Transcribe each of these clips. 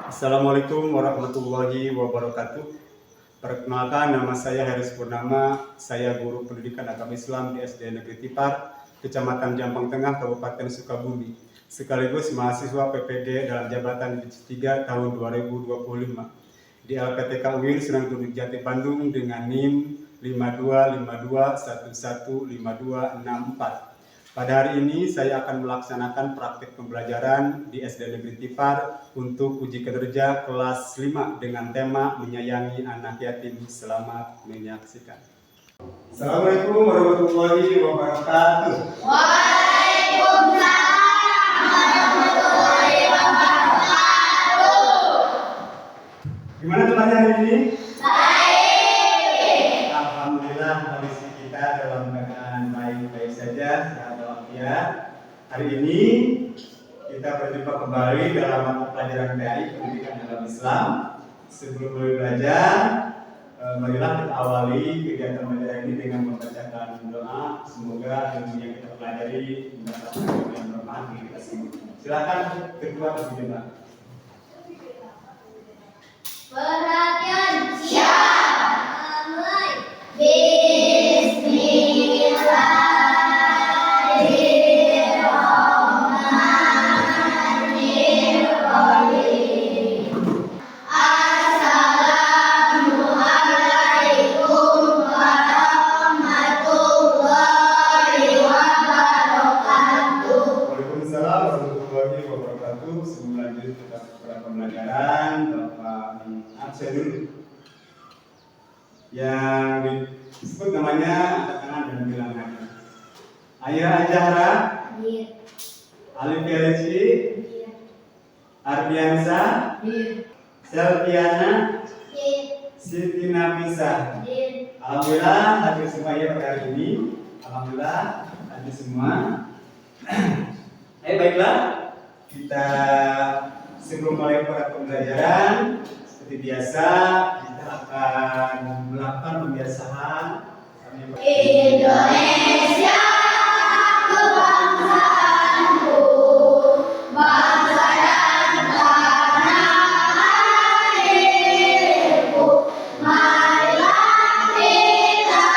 Assalamualaikum warahmatullahi wabarakatuh. Perkenalkan, nama saya Haris Purnama. Saya guru pendidikan agama Islam di SD Negeri Tipar, Kecamatan Jampang Tengah, Kabupaten Sukabumi. Sekaligus mahasiswa PPD dalam jabatan Divisi 3 tahun 2025 di LPTK UIN Sunan Gunung Jati Bandung dengan NIM 5252115264. Pada hari ini saya akan melaksanakan praktik pembelajaran di SD Negeri Tipar untuk uji kinerja kelas 5 dengan tema menyayangi anak yatim. Selamat menyaksikan. Assalamualaikum warahmatullahi wabarakatuh. Waalaikumsalam warahmatullahi wabarakatuh. Gimana teman hari ini? Baik. Alhamdulillah kondisi kita dalam keadaan baik-baik saja, sehat walafiat. Hari ini kita berjumpa kembali dalam mata pelajaran PAI Pendidikan Agama Islam. Sebelum mulai belajar, marilah kita awali kegiatan belajar ini dengan membacakan doa. Semoga ilmu yang kita pelajari mendapatkan ilmu yang bermanfaat bagi kita semua. Silakan kedua berdoa. Perhatian, siap. Mulai. Bismillahirrahmanirrahim. Assalamualaikum warahmatullahi wabarakatuh. Waalaikumsalam warahmatullahi wabarakatuh. Sebelum lanjut kita kepada pembelajaran, Bapak absen dulu. Yang disebut namanya angkat tangan dan bilang lagi. Ayah Ajahra, Hadir. Alif Felixi, Hadir. Ardiansa, Hadir. Selviana, Hadir. Siti Nafisa. Hadir. Alhamdulillah hadir semua ya pada hari ini. Alhamdulillah hadir semua. Baiklah, kita sebelum mulai pada pembelajaran seperti biasa kita akan melakukan pembiasaan. Indonesia kebangsaanku, bangsa dan tanah airku. Marilah kita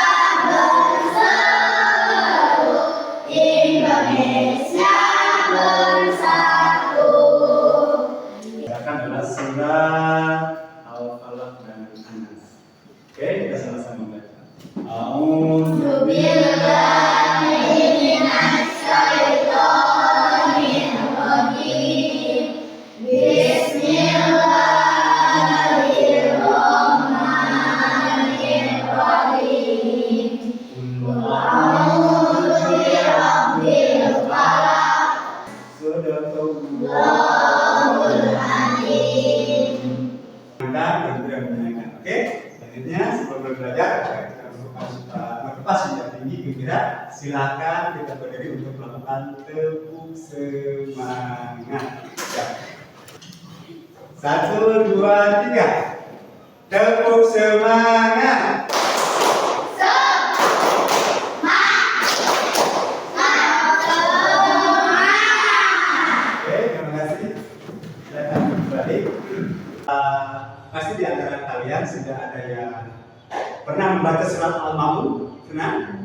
berseru, Indonesia bersatu. Silakan adalah surat Al-Falaq dan An-Nas. Oke, kita sama-sama membaca. A'udzu Billahi minasyaitonirrajim. Bismillahirrahmanirrahim. Qul a'udzu birabbil falaq. Allahul alim. Oke, selanjutnya sebelum belajar kita berlepas senjata tinggi kira silakan kita berdiri untuk melakukan tepuk semangat. Ya. 1, 2, 3. Tepuk semangat. Oke, terima kasih. Silakan kembali. Pasti di antara kalian sudah ada yang pernah membaca surat Al-Maun? Pernah?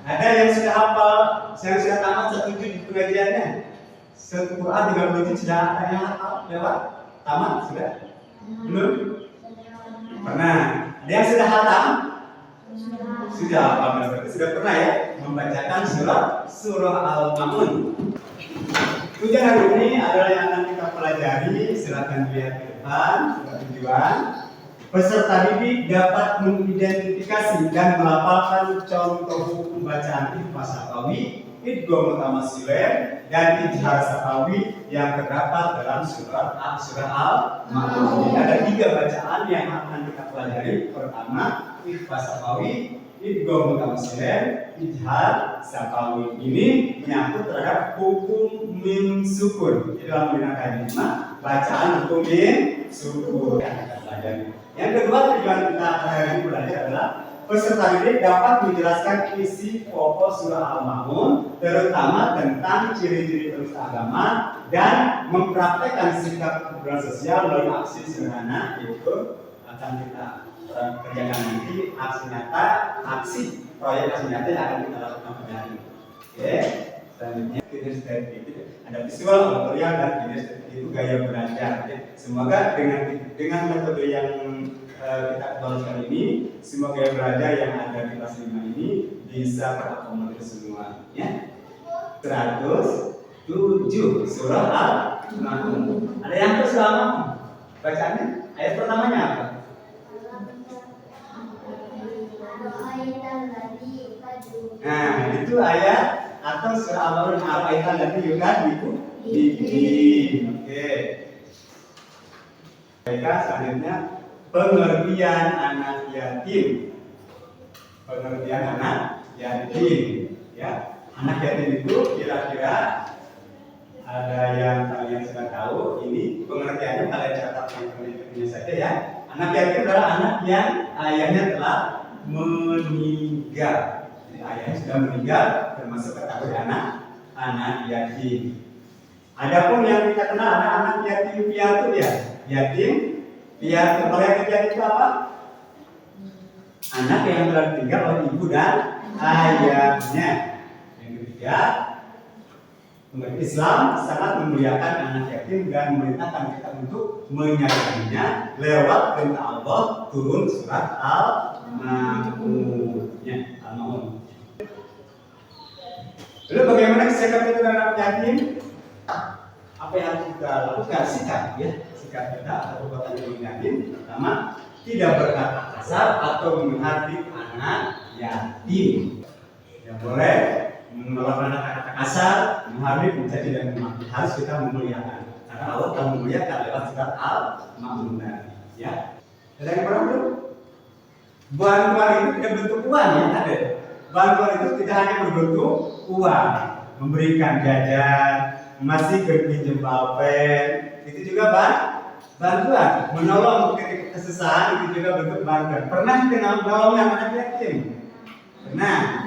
Ada yang sudah hafal, yang sudah tamat satu juz di pengajiannya? Satu Quran 30 sudah ada yang hafal lewat? Tamat sudah? Belum? Pernah? Ada yang sudah hatam? Sudah hafal berarti sudah pernah ya membacakan surah Al-Maun. Tujuan hari ini adalah yang akan kita pelajari. Silakan lihat ke depan surat tujuan. Peserta didik dapat mengidentifikasi dan melafalkan contoh hukum bacaan ikhfa safawi, idgham mutamatsilin, dan ijhar safawi yang terdapat dalam surah Al-Maun. Ada 3 bacaan yang akan kita pelajari. Pertama, ikhfa safawi, idgham mutamatsilin, ijhar safawi. Ini menyangkut terhadap hukum mim sukun. Di dalam menggunakan lima bacaan hukum mim sukun yang kita pelajari. Yang kedua, tujuan kita hari ini belajar adalah peserta didik dapat menjelaskan isi pokok surah Al-Ma'un, terutama tentang ciri-ciri penista agama dan mempraktekkan sikap kepedulian sosial melalui aksi sederhana. Itu akan kita kerjakan nanti aksi nyata, proyek aksi nyata yang akan kita lakukan pada hari ini. Oke, selanjutnya kinestetik ada visual, autorial, dan kinestetik itu gaya belajar. Semoga dengan metode yang kita kembangkan ini, semua gaya belajar yang ada di kelas 5 ini bisa terakomodir semua. Ya. 107 surah Al-Ma'un. Ada yang terus lama? Bacaannya ayat pertamanya apa? Nah, itu ayat atau surah Al-Ma'un apa nanti juga bikin. Oke. Baiklah, selanjutnya pengertian anak yatim. Pengertian anak yatim, ya. Anak yatim itu kira-kira ada yang kalian sudah tahu. Ini pengertiannya kalian catat yang penelitiannya saja ya. Anak yatim adalah anak yang ayahnya telah meninggal. Jadi ayahnya sudah meninggal, termasuk kategori anak yatim. Adapun yang kita kenal ada anak yatim piatu ya. Yatim piatu. Kalau yang yatim itu apa? Anak yang telah ditinggal oleh ibu dan ayahnya. Yang ketiga, umat Islam sangat memuliakan anak yatim dan memerintahkan kita untuk menyayanginya lewat perintah Allah turun surat Al-Ma'un. Ya, Al-Ma'un. Lalu bagaimana sikap kita terhadap yatim? Apa yang harus kita lakukan? Sikap kita atau perbuatan yang yatim. Pertama, tidak berkata kasar atau menghardik anak yatim. Tidak boleh melakukan kata kasar, menghardik, mencaci dan memaki. Harus kita memuliakan. Karena Allah telah memuliakan lewat surat Al-Ma'un tadi. Ya. Ada yang pernah belum? Bantuan itu tidak bentuk uang ya, ada. Bantuan itu tidak hanya berbentuk uang, memberikan jajan, masih pinjam pulpen, itu juga bantuan. Menolong ketika kesusahan itu juga bentuk bantuan. Pernah kita menolong anak yatim? Pernah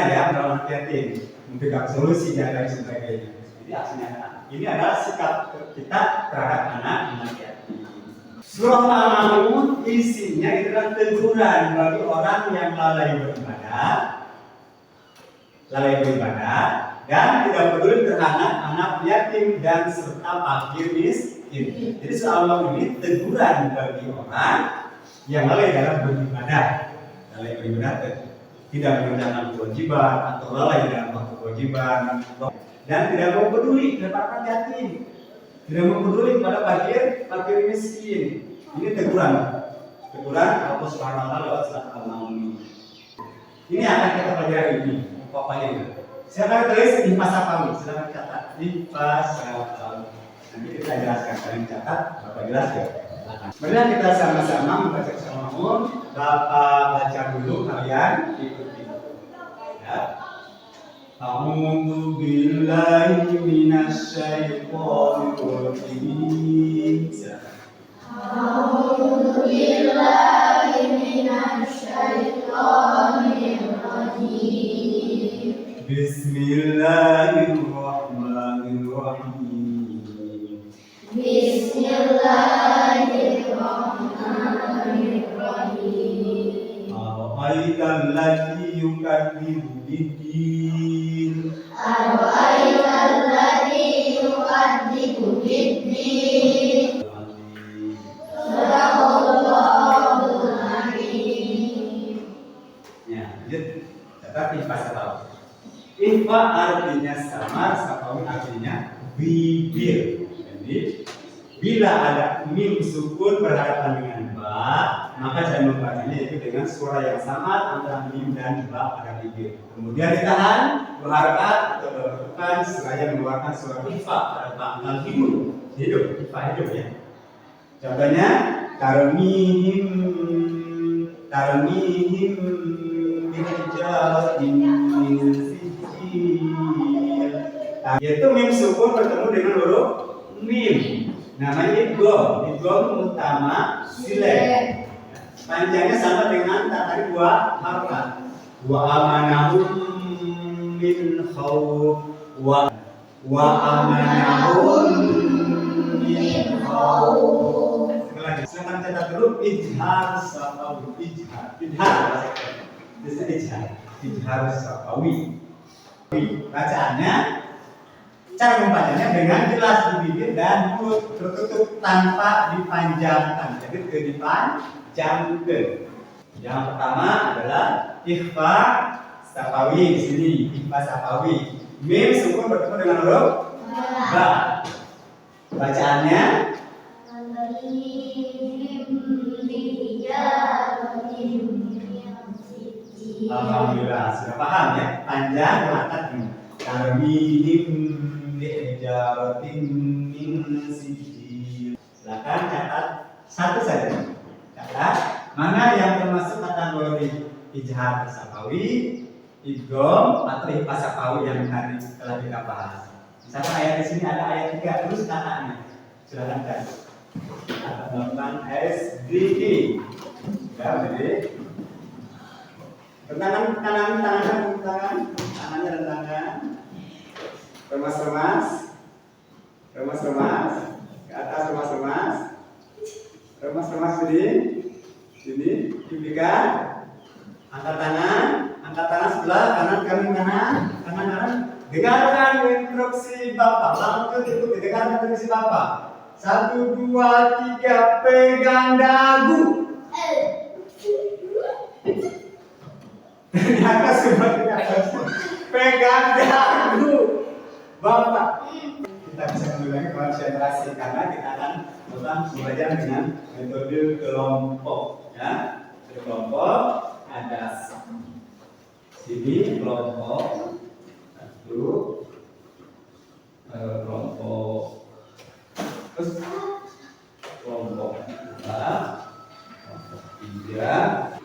ya menolong anak yatim, memberikan solusi dan lain sebagainya. Jadi aksinya ini adalah sikap kita terhadap anak yatim. Surah Al-Ma'un isinya adalah teguran bagi orang yang lalai beribadah dan tidak peduli terhadap anak yatim dan serta fakir miskin. Jadi surah Al-Ma'un ini teguran bagi orang yang lalai dalam beribadah, tidak mengerjakan kewajiban atau lalai dalam waktu kewajiban dan tidak mau peduli terhadap yatim. Tidak peduli pada fakir miskin. Ini teguran Allah Subhanahu wa taala lewat surat Al-Ma'un. Ini akan kita pelajari ini, pokoknya ini. Silakan tulis di Pasapam, silakan catat di Pasapam. Nanti kita jelaskan, kalian catat, Bapak jelas ya. Mari kita sama-sama membaca surah Al-Ma'un. Bapak baca dulu, kalian ikuti. Ya. A'udzu billahi minasy syaithanir rajim. A'udzu billahi minasy syaithanir rajim. Bismillahirrahmanirrahim. Bismillahirrahmanirrahim. Ara'aital ladzi yukadzibu bid-din. Ara'aital ladzi yukadzibu bid-din. Sadaqallahul Azim. Ya, lanjut. Catat Ifa tahu. Ifa artinya samar, sapawi artinya bibir. Jadi bila ada mim sukun berhadapan dengan ba, maka jangan membacanya itu dengan suara yang sama antara mim dan ba pada bibir. Kemudian ditahan, berharakat atau berharapan seraya mengeluarkan suara ifa pada pangkal hidup, ifa hidup ya. Contohnya tarmihim bijaratin min sijil. Yaitu mim sukun bertemu dengan huruf mim. Namanya idgham utama silek. Panjangnya sama dengan tadi dua harokat. Wa amanahum min khawf wa amanahum min khawf. Sekali lagi, silakan catat dulu ijhar safawi. Ijhar safawi. Bacaannya, cara membacanya dengan jelas di bibir dan mulut tertutup tanpa dipanjangkan. Jadi dipanjangkan. Yang pertama adalah ikhfa safawi di sini, ikhfa safawi. Mim sukun bertemu dengan huruf ba. Bacaannya alhamdulillah, sudah paham ya? Panjang mengatakan tarmihim bi'ijaratin min sijil. Silakan catat satu saja. Catat mana yang termasuk kategori ijhar safawi, idgham atau ikhfa safawi yang tadi telah kita bahas. Misalkan ayat di sini ada ayat 3 terus katanya. Silakan catat. Tentang SDG. Ya, jadi tangannya rentangkan, remas-remas, ke atas remas-remas sini, diberikan, angkat tangan sebelah kanan, dengarkan instruksi Bapak, langsung ikuti, dengarkan instruksi Bapak. 1, 2, 3, pegang dagu. Ternyata sebenarnya pegang dagu Bapak. Kita bisa mengulangi konsentrasi karena kita akan belajar dengan metode kelompok, ya. Kelompok ada sini kelompok 1, kelompok terus kelompok 2, kelompok 3.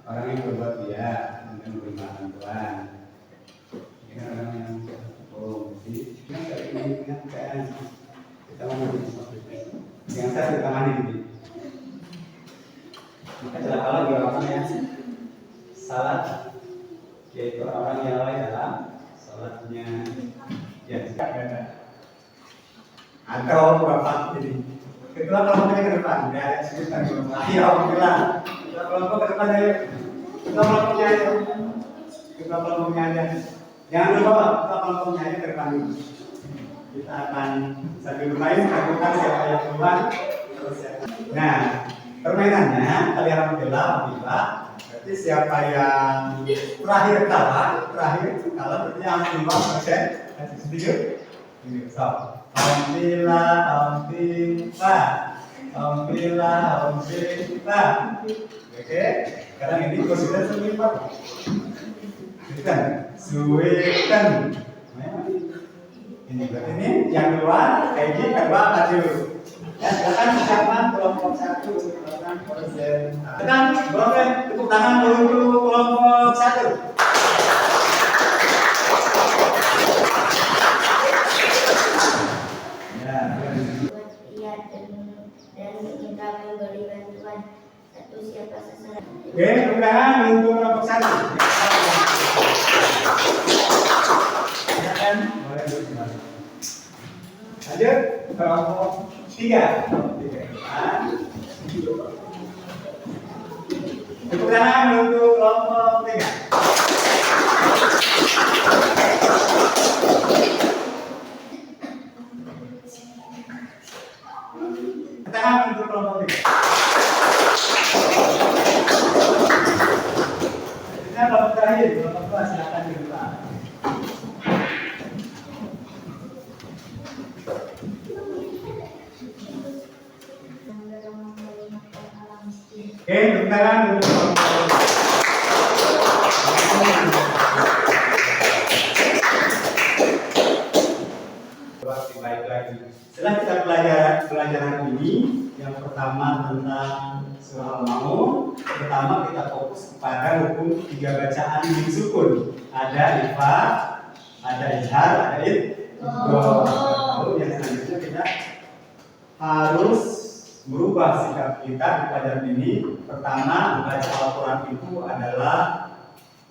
Orang yang berbuat dia dengan menerima bantuan. Ini orang yang korupsi. Ingatkan kita mandi yang saya kita mandi ini. Maka celaka lagi orang yang salat, yaitu orang yang lalai dalam salatnya. Ya, atau bapak ini. Ketua kelompoknya ke depan, nggak ada sebutan kelompok. Ayo, alhamdulillah. Ketua kelompok ke depan ayo. Ketua kelompoknya ayo. Ketua kelompoknya aja. Jangan lupa ketua kelompoknya aja ke depan dulu. Kita akan sambil bermain, lakukan siapa yang keluar. Nah, permainannya kali alhamdulillah, berarti siapa yang terakhir kalah berarti yang keluar persen. Setuju? So. Alhamdulillah. Oke, sekarang ini konsisten semipat. Suwetan. Ini berarti ini yang keluar, kayak gini kedua maju. Ya, silakan siapkan kelompok 1 silakan konsen. Tekan, boleh tepuk tangan untuk kelompok 1. Oke, tepuk tangan untuk kelompok 1. Silakan, boleh duduk. Lanjut, kelompok 3. Tepuk tangan untuk kelompok 3. Tangan untuk kelompok 3. Kita kelompok terakhir, kelompok 2 silakan di depan. Oke, tepuk tangan untuk kelompok 2. Baik lagi. Setelah kita pelajaran ini, yang pertama tentang surah Al-Maun, pertama kita fokus kepada hukum 3 bacaan yang sukun. Ada ikhfa, ada ijhar, ada idgham. Lalu yang selanjutnya kita harus merubah sikap kita di pelajaran ini. Pertama, membaca Al-Quran itu adalah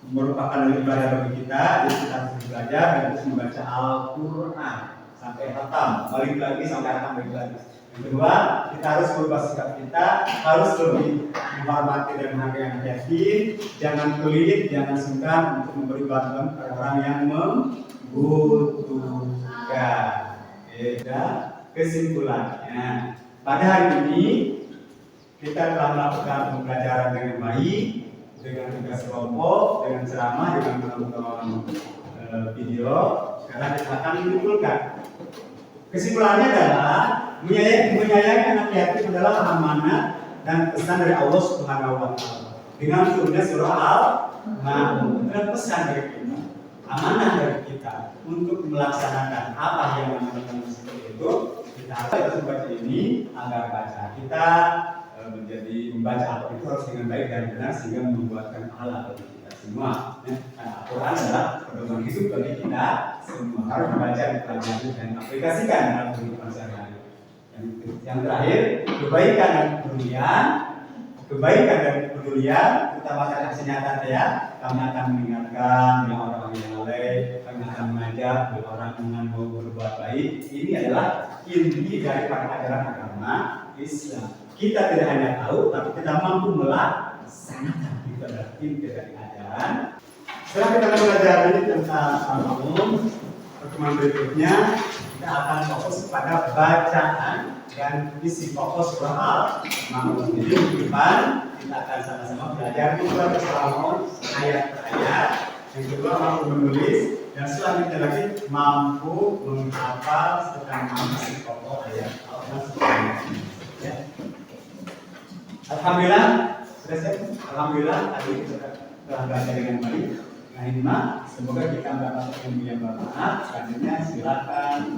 merupakan ibadah bagi kita. Jadi kita harus belajar dan terus membaca Al-Quran sampai hatam, balik lagi sampai hatam balik lagi. Yang kedua, kita harus merubah sikap kita, harus lebih menghormati dan menghargai anak yatim, jangan pelit, jangan sungkan untuk memberi bantuan kepada orang yang membutuhkan. Beda kesimpulannya. Pada hari ini kita telah melakukan pembelajaran dengan baik, dengan tugas kelompok, dengan ceramah, dengan menonton video. Sekarang kita akan menyimpulkan. Kesimpulannya adalah menyayangi anak yatim adalah amanah dan pesan dari Allah Subhanahu wa Ta'ala. Dengan turunnya surah Al-Ma'un, dan pesan dari kita, amanah dari kita untuk melaksanakan apa yang amanah seperti itu. Kita harus membaca ini agar baca kita menjadi membaca Al-Quran itu harus dengan baik dan benar sehingga membuatkan pahala bagi kita semua. Karena Al-Quran adalah pedoman hidup bagi kita semua. Harus membaca, dipelajari dan aplikasikan dalam kehidupan sehari-hari. Yang terakhir, kebaikan dan kepedulian. Kebaikan dan kepedulian, utamakan aksi nyata ya. Kami akan mengingatkan bila orang yang lalai, kami akan mengajak bila orang yang mau berbuat baik. Ini adalah inti daripada ajaran agama Islam. Kita tidak hanya tahu, tapi kita mampu melaksanakan. Itu adalah inti dari ajaran. Setelah kita mempelajari tentang Al-Ma'un, pertemuan berikutnya kita akan fokus pada bacaan dan isi fokus surah Al-Ma'un. Jadi di depan kita akan sama-sama belajar surah Al-Ma'un ayat per ayat. Yang kedua mampu menulis dan selanjutnya lagi mampu menghafal serta isi pokok ayat Al-Ma'un. Ya. Alhamdulillah sudah siap. Alhamdulillah tadi kita telah belajar dengan baik. Nah, semoga kita mendapatkan yang bermanfaat. Selanjutnya silakan